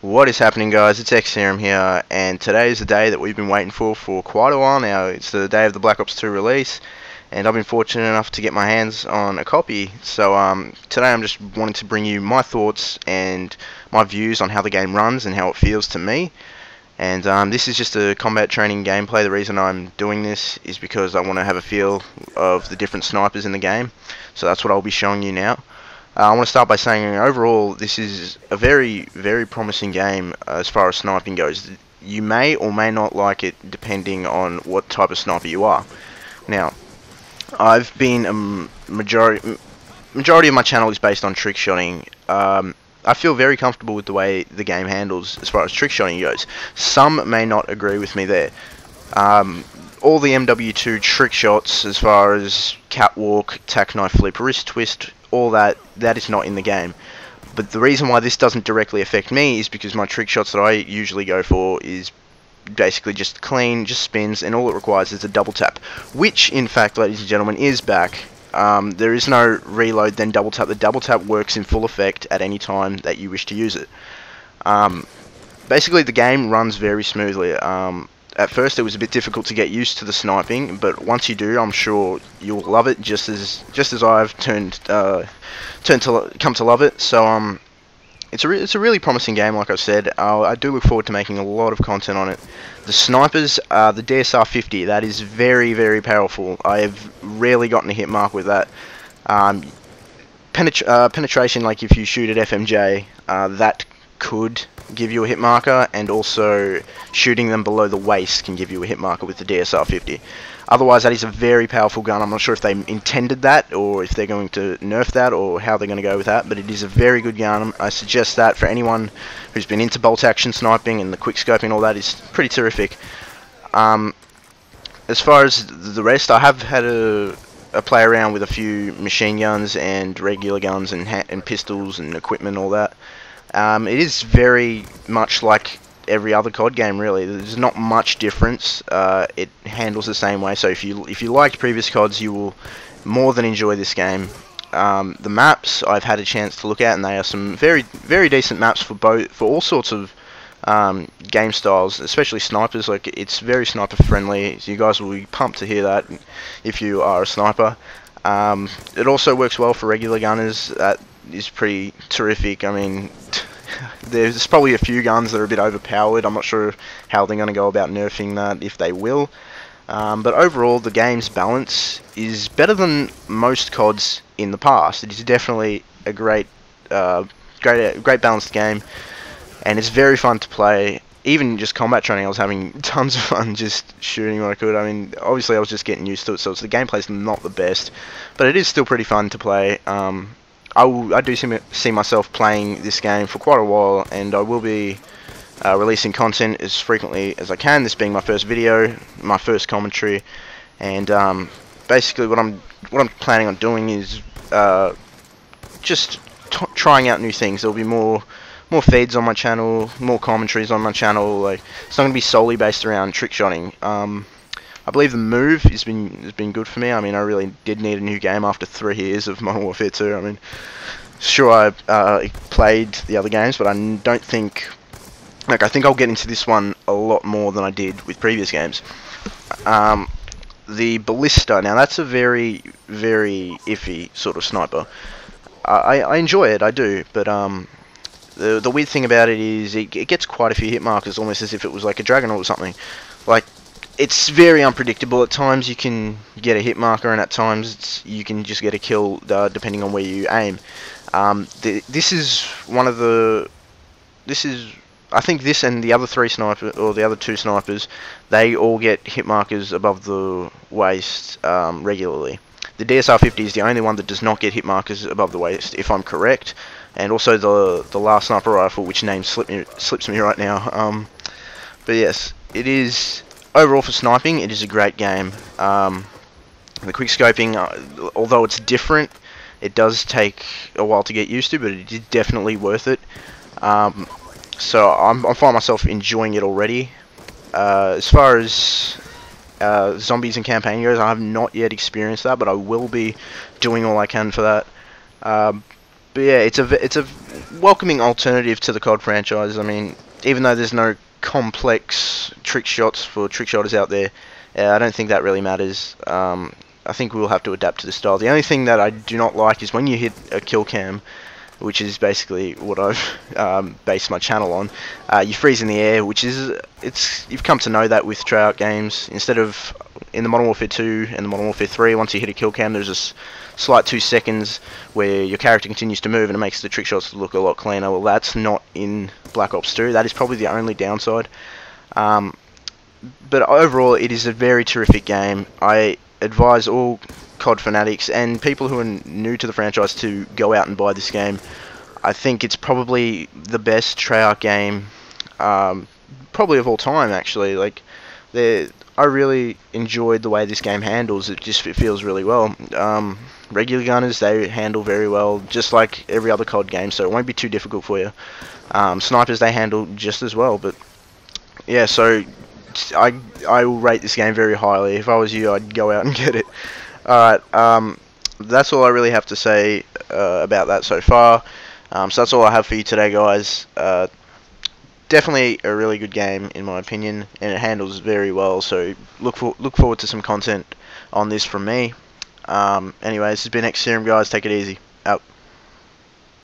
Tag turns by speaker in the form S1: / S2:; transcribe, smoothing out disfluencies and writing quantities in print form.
S1: What is happening, guys? It's XSerum here, and today is the day that we've been waiting for quite a while now. It's the day of the Black Ops 2 release, and I've been fortunate enough to get my hands on a copy. So today I'm just wanting to bring you my thoughts and my views on how the game runs and how it feels to me. And this is just a combat training gameplay. The reason I'm doing this is because I want to have a feel of the different snipers in the game. So that's what I'll be showing you now. I want to start by saying overall this is a very promising game as far as sniping goes. You may or may not like it depending on what type of sniper you are. Now, I've been majority of my channel is based on trick shotting. I feel very comfortable with the way the game handles as far as trick shotting goes. Some may not agree with me there. All the MW2 trick shots as far as catwalk, tack knife flip, wrist twist, all that is not in the game. But the reason why this doesn't directly affect me is because my trick shots that I usually go for is basically just clean, just spins, and all it requires is a double tap, which in fact, ladies and gentlemen, is back. There is no reload then double tap. The double tap works in full effect at any time that you wish to use it. Basically the game runs very smoothly. At first it was a bit difficult to get used to the sniping, but once you do, I'm sure you'll love it just as I've come to love it. So it's a really promising game, like I said. I do look forward to making a lot of content on it. The snipers, the DSR 50, that is very powerful. I have rarely gotten a hit mark with that. Penetration, like if you shoot at FMJ, that could give you a hit marker, and also shooting them below the waist can give you a hit marker with the DSR 50. Otherwise, that is a very powerful gun. I'm not sure if they intended that, or if they're going to nerf that, or how they're going to go with that, but it is a very good gun. I suggest that for anyone who's been into bolt action sniping, and the quick scoping and all that is pretty terrific. As far as the rest, I have had a play around with a few machine guns and regular guns and pistols and equipment, all that. It is very much like every other COD game, really. There's not much difference. It handles the same way. So if you liked previous CODs, you will more than enjoy this game. The maps I've had a chance to look at, and they are some very decent maps for all sorts of game styles, especially snipers. Like, it's very sniper friendly. So you guys will be pumped to hear that if you are a sniper. It also works well for regular gunners. That is pretty terrific. I mean, there's probably a few guns that are a bit overpowered. I'm not sure how they're going to go about nerfing that, if they will. But overall, the game's balance is better than most CODs in the past. It is definitely a great balanced game, and it's very fun to play. Even just combat training, I was having tons of fun just shooting what I could. I mean, obviously I was just getting used to it, so the gameplay's not the best, but it is still pretty fun to play. I do see myself playing this game for quite a while, and I will be releasing content as frequently as I can. This being my first video, my first commentary, and basically what I'm planning on doing is just trying out new things. There'll be more feeds on my channel, more commentaries on my channel. Like, it's not going to be solely based around trick shotting. I believe the move has been good for me. I mean, I really did need a new game after 3 years of Modern Warfare 2. I mean, sure, I played the other games, but I don't think, like, I think I'll get into this one a lot more than I did with previous games. The Ballista, now that's a very iffy sort of sniper. I enjoy it, I do, but the weird thing about it is it gets quite a few hit markers, almost as if it was like a Dragonaut or something. Like, it's very unpredictable. At times you can get a hit marker, and at times you can just get a kill depending on where you aim. This is one of the... I think this and the other 3 snipers, or the other 2 snipers, they all get hit markers above the waist regularly. The DSR 50 is the only one that does not get hit markers above the waist, if I'm correct. And also the last sniper rifle, which name slips me right now. But yes, it is... Overall, for sniping, it is a great game. The quick scoping, although it's different, it does take a while to get used to, but it is definitely worth it. So I find myself enjoying it already. As far as zombies and campaign goes, I have not yet experienced that, but I will be doing all I can for that. But yeah, it's a welcoming alternative to the COD franchise. I mean, even though there's no complex trick shots for trick shotters out there, I don't think that really matters. I think we'll have to adapt to the style. The only thing that I do not like is when you hit a kill cam, which is basically what I've based my channel on. You freeze in the air, which is you've come to know that with Treyarch games. Instead of in the Modern Warfare 2 and the Modern Warfare 3, once you hit a kill cam, there's a slight 2 seconds where your character continues to move and it makes the trick shots look a lot cleaner. Well, that's not in Black Ops 2. That is probably the only downside. But overall, it is a very terrific game. I advise all COD fanatics and people who are new to the franchise to go out and buy this game. I think it's probably the best Treyarch game, probably of all time. Actually, like, I really enjoyed the way this game handles. It feels really well. Regular gunners, they handle very well, just like every other COD game, so it won't be too difficult for you. Snipers, they handle just as well. But yeah, so I will rate this game very highly. If I was you, I'd go out and get it. Alright, that's all I really have to say about that so far. So that's all I have for you today, guys. Definitely a really good game, in my opinion, and it handles very well, so look forward to some content on this from me. Anyways, this has been X Serum, guys. Take it easy. Out.